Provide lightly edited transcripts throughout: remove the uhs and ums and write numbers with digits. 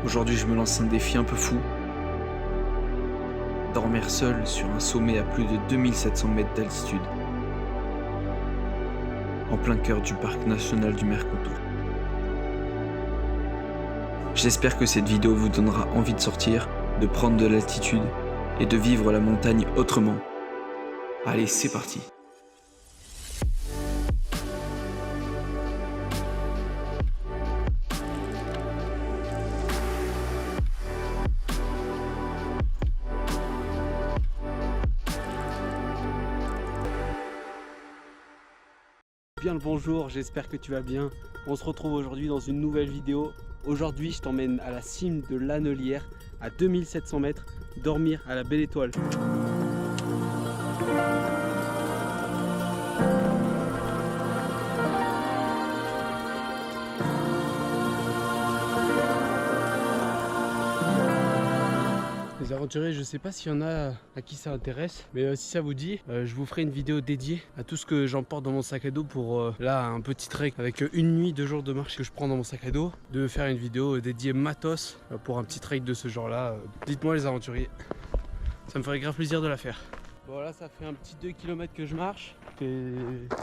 Aujourd'hui, je me lance un défi un peu fou. Dormir seul sur un sommet à plus de 2700 mètres d'altitude. En plein cœur du parc national du Mercantour. J'espère que cette vidéo vous donnera envie de sortir, de prendre de l'altitude et de vivre la montagne autrement. Allez, c'est parti! Bien le bonjour, j'espère que tu vas bien. On se retrouve aujourd'hui dans une nouvelle vidéo. Aujourd'hui, je t'emmène à la cime de l'Annelière, à 2700 mètres, dormir à la Belle Étoile. Les aventuriers, je sais pas s'il y en a à qui ça intéresse, mais si ça vous dit, je vous ferai une vidéo dédiée à tout ce que j'emporte dans mon sac à dos pour là un petit trek avec une nuit, 2 jours de marche que je prends dans mon sac à dos, de faire une vidéo dédiée matos pour un petit trek de ce genre là. Dites-moi les aventuriers, ça me ferait grave plaisir de la faire. Bon là ça fait un petit 2 km que je marche, c'est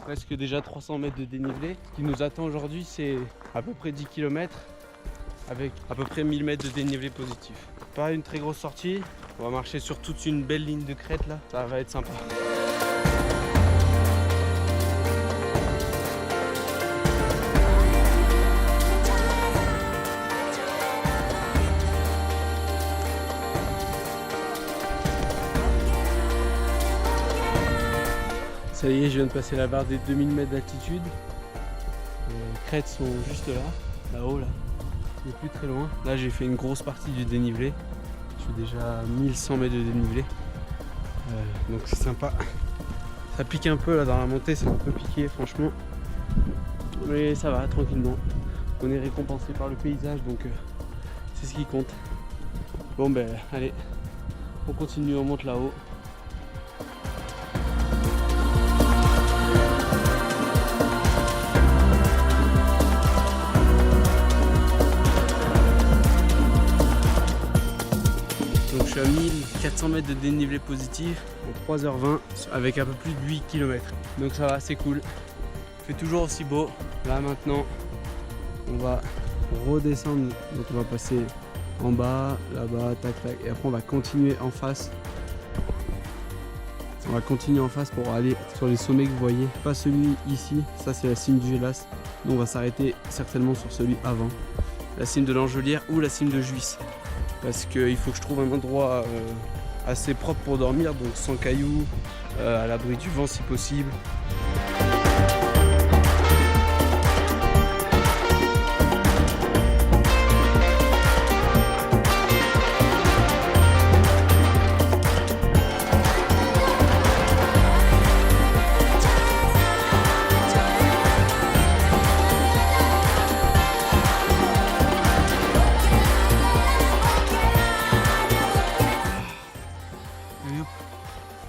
presque déjà 300 mètres de dénivelé. Ce qui nous attend aujourd'hui c'est à peu près 10 km avec à peu près 1000 mètres de dénivelé positif. Pas une très grosse sortie, on va marcher sur toute une belle ligne de crête là, ça va être sympa. Ça y est, je viens de passer la barre des 2000 mètres d'altitude. Les crêtes sont juste là, là-haut là. Il n'est plus très loin. Là j'ai fait une grosse partie du dénivelé. Je suis déjà à 1100 mètres de dénivelé. Donc c'est sympa. Ça pique un peu là dans la montée, c'est un peu piqué franchement. Mais ça va tranquillement. On est récompensé par le paysage donc c'est ce qui compte. Bon ben allez, on continue, on monte là-haut. Donc je suis à 1400 mètres de dénivelé positif en 3h20 avec un peu plus de 8 km. Donc ça va, c'est cool. Il fait toujours aussi beau. Là maintenant, on va redescendre. Donc on va passer en bas, là-bas, tac tac. Et après on va continuer en face. On va continuer en face pour aller sur les sommets que vous voyez. Pas celui ici, ça c'est la cime du Gélas. Nous on va s'arrêter certainement sur celui avant. La cime de l'Angelière ou la cime de Juisse. Parce qu'il faut que je trouve un endroit assez propre pour dormir, donc sans cailloux, à l'abri du vent si possible.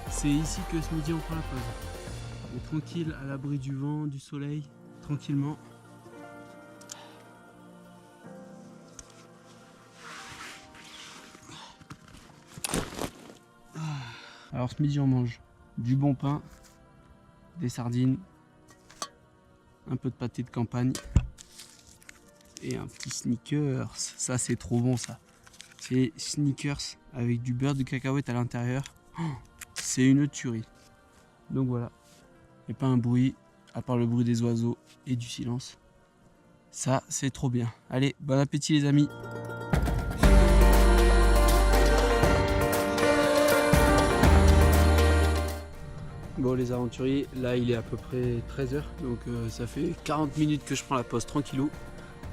C'est ici que ce midi on prend la pause. On est tranquille à l'abri du vent, du soleil, tranquillement. Alors ce midi on mange du bon pain, des sardines, un peu de pâté de campagne et un petit Snickers. Ça c'est trop bon ça. C'est Snickers avec du beurre de cacahuète à l'intérieur. C'est une tuerie. Donc voilà. Et pas un bruit, à part le bruit des oiseaux et du silence. Ça, c'est trop bien. Allez, bon appétit les amis. Bon les aventuriers, là il est à peu près 13h. Donc ça fait 40 minutes que je prends la pause tranquillou.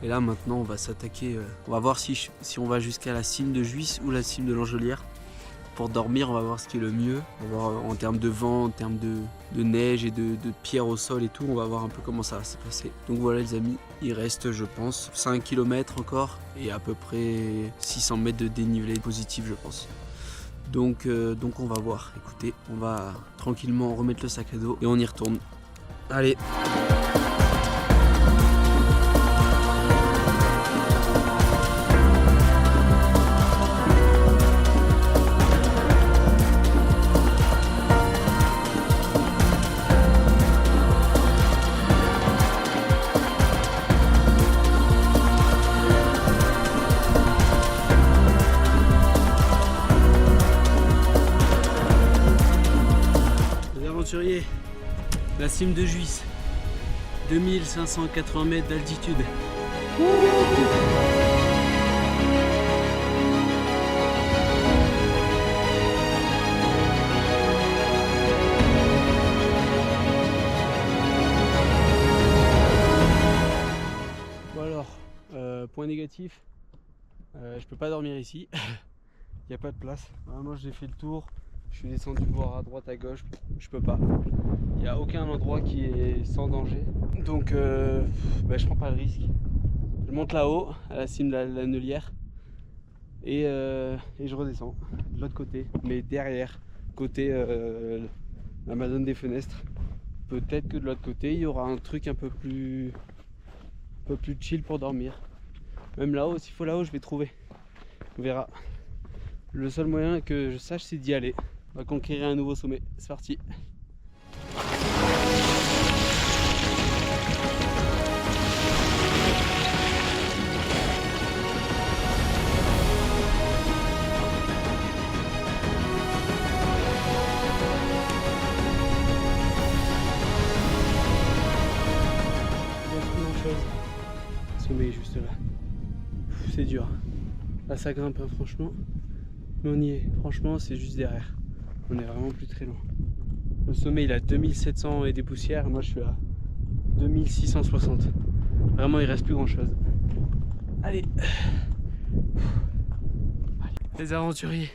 Et là maintenant on va s'attaquer. On va voir si on va jusqu'à la cime de Juisse ou la cime de l'Angelière. Pour dormir, on va voir ce qui est le mieux. On va voir en termes de vent, en termes de neige et de pierres au sol et tout. On va voir un peu comment ça va se passer. Donc voilà les amis, il reste je pense 5 km encore et à peu près 600 mètres de dénivelé positif je pense. Donc on va voir. Écoutez, on va tranquillement remettre le sac à dos et on y retourne. Allez. La cime de Juisse, 2580 mètres d'altitude. Bon alors, point négatif, je peux pas dormir ici, il n'y a pas de place. Vraiment j'ai fait le tour, je suis descendu voir à droite à gauche, je peux pas. Il n'y a aucun endroit qui est sans danger. Donc je prends pas le risque. Je monte là-haut, à la cime de la Neulière, et je redescends de l'autre côté, mais derrière, côté la Madone des Fenestres. Peut-être que de l'autre côté, il y aura un truc un peu plus chill pour dormir. Même là-haut, s'il faut là-haut, je vais trouver. On verra. Le seul moyen que je sache, c'est d'y aller. On va conquérir un nouveau sommet. C'est parti. Le sommet est juste là. C'est dur. Là ça grimpe hein, franchement. Mais on y est. Franchement c'est juste derrière. On est vraiment plus très loin. Le sommet il a 2700 et des poussières. Moi je suis à 2660. Vraiment il reste plus grand chose. Allez. Les aventuriers.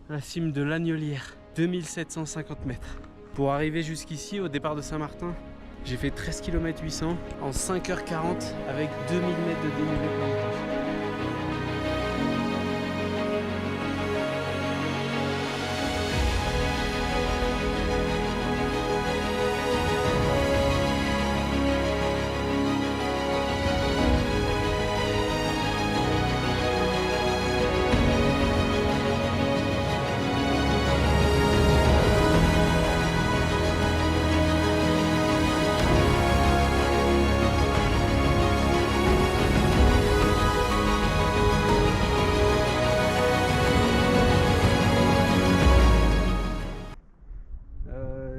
La cime de l'Agnolière. 2750 mètres. Pour arriver jusqu'ici au départ de Saint-Martin, j'ai fait 13 km 800 en 5h40 avec 2000 mètres de dénivelé planetaire.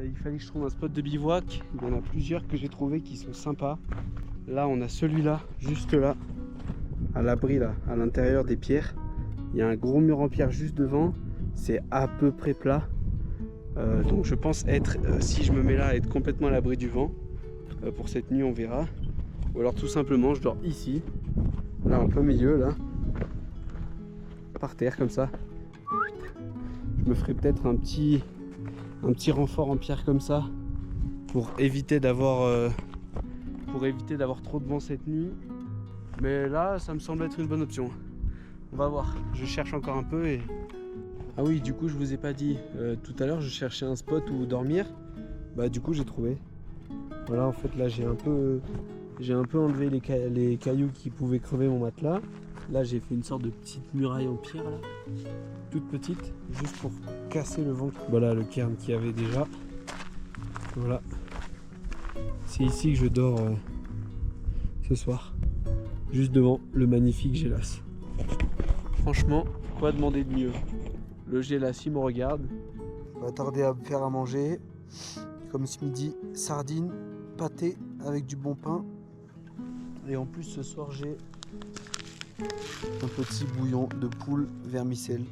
Il fallait que je trouve un spot de bivouac. Il y en a plusieurs que j'ai trouvé qui sont sympas. Là on a celui-là, juste là, à l'abri là, à l'intérieur des pierres. Il y a un gros mur en pierre juste devant. C'est à peu près plat. Donc je pense être, si je me mets là, être complètement à l'abri du vent. Pour cette nuit on verra. Ou alors tout simplement je dors ici. Là en plein milieu là. Par terre comme ça. Je me ferai peut-être un petit renfort en pierre comme ça pour éviter d'avoir trop de vent cette nuit. Mais là ça me semble être une bonne option. On va voir, je cherche encore un peu et... Ah oui, du coup je vous ai pas dit, tout à l'heure je cherchais un spot où dormir. Bah du coup j'ai trouvé. Voilà, en fait là j'ai un peu enlevé les cailloux qui pouvaient crever mon matelas. Là j'ai fait une sorte de petite muraille en pierre là, toute petite, juste pour casser le vent. Voilà le cairn qu'il y avait déjà. Voilà. C'est ici que je dors ce soir. Juste devant le magnifique Gélas. Franchement, quoi demander de mieux? Le Gélas il me regarde. On va tarder à me faire à manger. Comme ce midi, sardines, pâté avec du bon pain. Et en plus ce soir j'ai un petit bouillon de poule vermicelle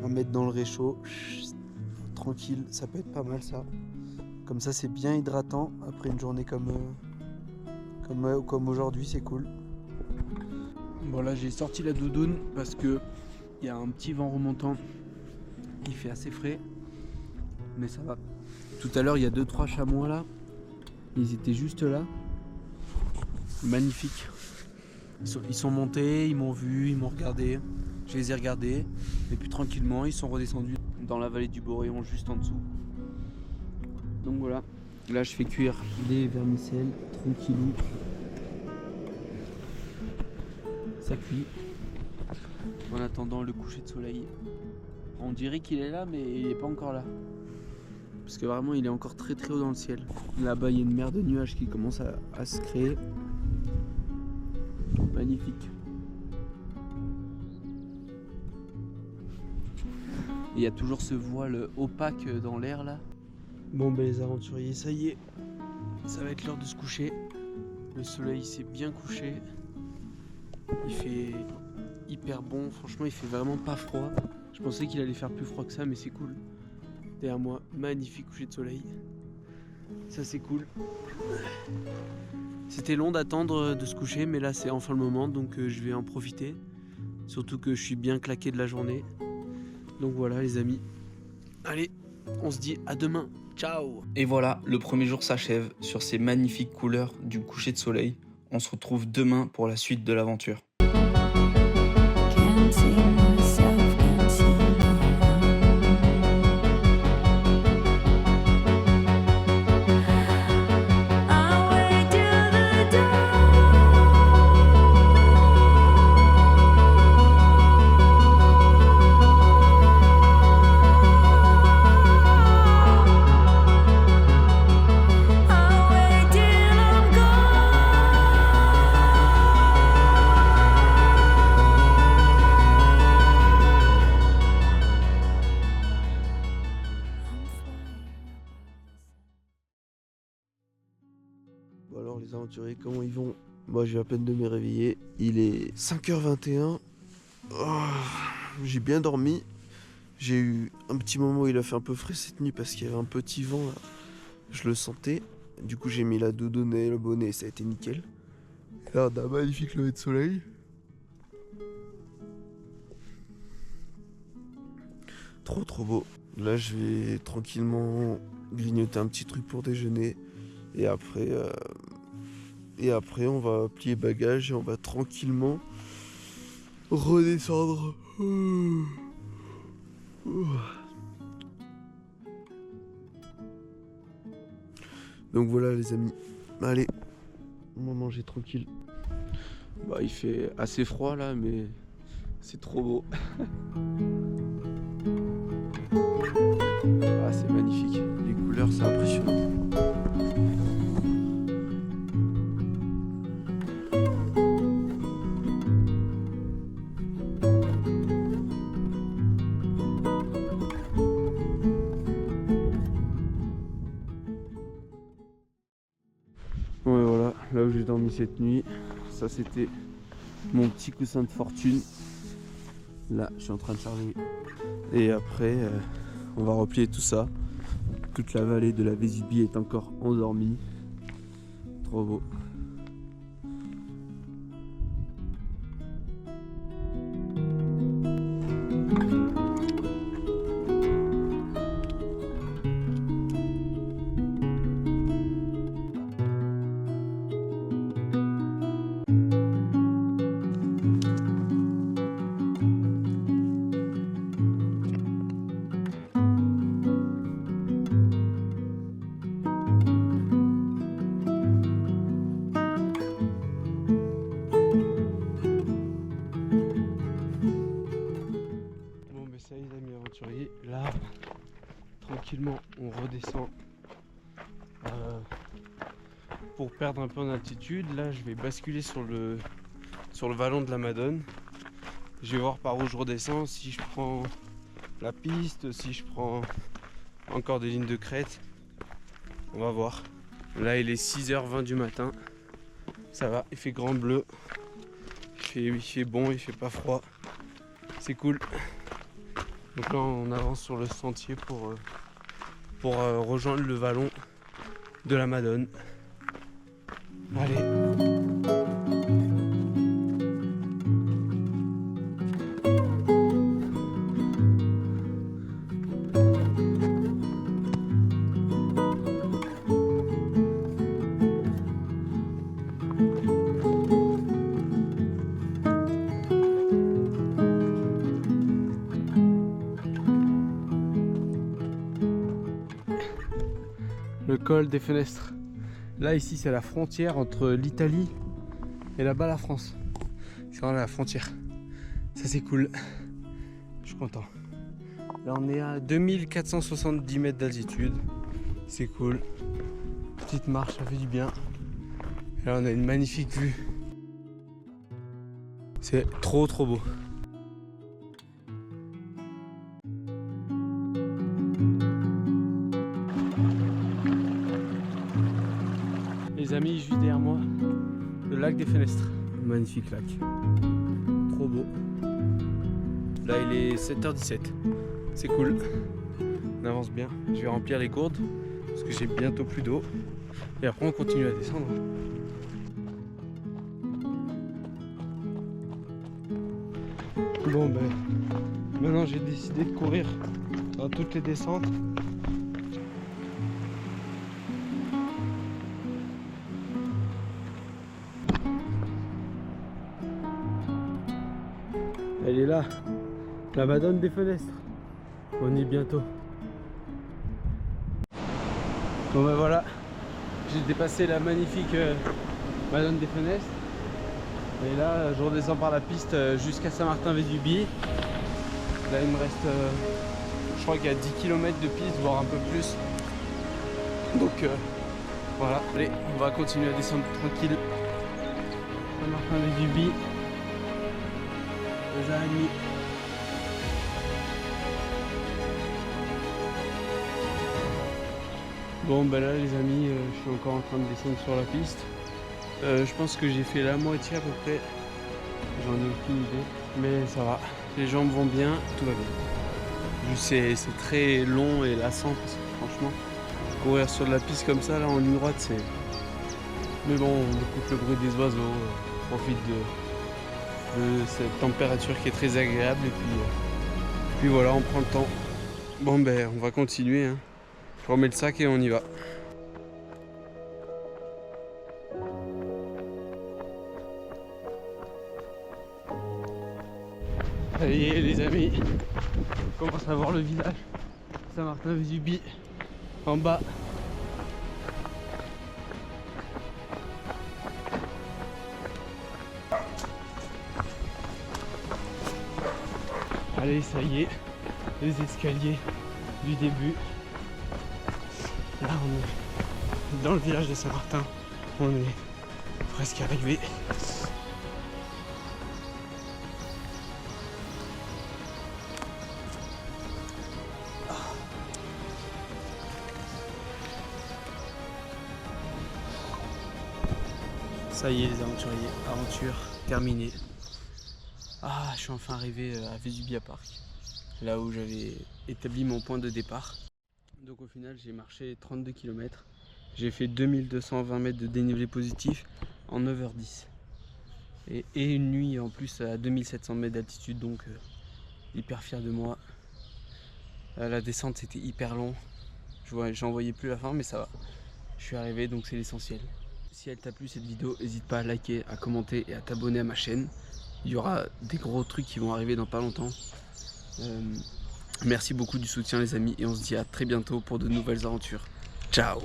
à mettre dans le réchaud. Tranquille, ça peut être pas mal ça. Comme ça c'est bien hydratant après une journée comme aujourd'hui, c'est cool. Bon là j'ai sorti la doudoune parce que il y a un petit vent remontant. Il fait assez frais, mais ça va. Tout à l'heure il y a 2-3 chamois là. Ils étaient juste là. Magnifique. Ils sont montés, ils m'ont vu, ils m'ont regardé. Je les ai regardés. Et puis tranquillement ils sont redescendus dans la vallée du Boréon juste en dessous. Donc voilà. Là je fais cuire les vermicelles tranquillou. Ça cuit. En attendant le coucher de soleil. On dirait qu'il est là mais il n'est pas encore là. Parce que vraiment il est encore très très haut dans le ciel. Là-bas il y a une mer de nuages qui commence à se créer. Magnifique. Il y a toujours ce voile opaque dans l'air là. Bon ben les aventuriers, ça y est, ça va être l'heure de se coucher. Le soleil s'est bien couché. Il fait hyper bon, franchement il fait vraiment pas froid. Je pensais qu'il allait faire plus froid que ça, mais c'est cool. Derrière moi, magnifique coucher de soleil. Ça c'est cool. C'était long d'attendre de se coucher, mais là c'est enfin le moment, donc je vais en profiter. Surtout que je suis bien claqué de la journée. Donc voilà les amis. Allez, on se dit à demain. Ciao. Et voilà, le premier jour s'achève sur ces magnifiques couleurs du coucher de soleil. On se retrouve demain pour la suite de l'aventure. Can't see myself, can't see I wait till the dawn. I wait till I'm Bon alors les aventuriers, comment ils vont? Moi j'ai à peine de me réveiller. Il est 5h21. Oh, j'ai bien dormi. J'ai eu un petit moment où il a fait un peu frais cette nuit parce qu'il y avait un petit vent là. Je le sentais. Du coup j'ai mis la doudoune et le bonnet et ça a été nickel. Et là on a un magnifique lever de soleil. Trop beau. Là je vais tranquillement grignoter un petit truc pour déjeuner. Et après on va plier bagages et on va tranquillement redescendre. Donc voilà les amis. Allez, on va manger tranquille. Bah il fait assez froid là mais c'est trop beau. Ah c'est magnifique. Les couleurs c'est impressionnant. Ouais voilà, là où j'ai dormi cette nuit, ça c'était mon petit coussin de fortune. Là je suis en train de charger. Et après on va replier tout ça. Toute la vallée de la Vésubie est encore endormie. Trop beau. Là, tranquillement, on redescend pour perdre un peu en altitude. Là, je vais basculer sur le vallon de la Madone. Je vais voir par où je redescends, si je prends la piste, si je prends encore des lignes de crête. On va voir. Là, il est 6h20 du matin. Ça va, il fait grand bleu. Il fait bon, il fait pas froid. C'est cool. Donc là on avance sur le sentier pour rejoindre le vallon de la Madone. Allez. Le col des Fenêtres. Là ici c'est la frontière entre l'Italie et là-bas la France. C'est vraiment la frontière. Ça c'est cool. Je suis content. Là on est à 2470 mètres d'altitude. C'est cool. Petite marche, ça fait du bien. Et là on a une magnifique vue. C'est trop beau. amis, juste derrière moi, le lac des Fenestres. Magnifique lac. Trop beau. Là il est 7h17. C'est cool. On avance bien. Je vais remplir les gourdes parce que j'ai bientôt plus d'eau. Et après on continue à descendre. Bon ben, maintenant j'ai décidé de courir dans toutes les descentes. Elle est là, la Madone des Fenestres. On y est bientôt. Bon ben voilà, j'ai dépassé la magnifique Madone des Fenestres. Et là, je redescends par la piste jusqu'à Saint-Martin-Vésubie. Là, il me reste, je crois qu'il y a 10 km de piste, voire un peu plus. Donc voilà, allez, on va continuer à descendre tranquille. Saint-Martin-Vésubie. 2h30. Bon ben là les amis, je suis encore en train de descendre sur la piste. Je pense que j'ai fait la moitié à peu près. J'en ai aucune idée. Mais ça va. Les jambes vont bien, tout va bien. Juste c'est très long et lassant parce que franchement, courir sur de la piste comme ça là en ligne droite c'est. Mais bon, on écoute le bruit des oiseaux, on profite de cette température qui est très agréable et puis voilà, on prend le temps. Bon ben on va continuer, hein. Je remets le sac et on y va. Ça y est les amis, on commence à voir le village Saint-Martin-Vésubie en bas. Allez, ça y est, les escaliers du début. Là, on est dans le village de Saint-Martin. On est presque arrivé. Ça y est, les aventuriers, aventure terminée. Ah, je suis enfin arrivé à Vésubia Park, là où j'avais établi mon point de départ. Donc au final, j'ai marché 32 km. J'ai fait 2220 mètres de dénivelé positif en 9h10. Et une nuit en plus à 2700 mètres d'altitude, donc hyper fier de moi. La descente c'était hyper long. J'en voyais plus la fin, mais ça va. Je suis arrivé, donc c'est l'essentiel. Si elle t'a plu cette vidéo, n'hésite pas à liker, à commenter et à t'abonner à ma chaîne. Il y aura des gros trucs qui vont arriver dans pas longtemps. Merci beaucoup du soutien les amis et on se dit à très bientôt pour de nouvelles aventures. Ciao!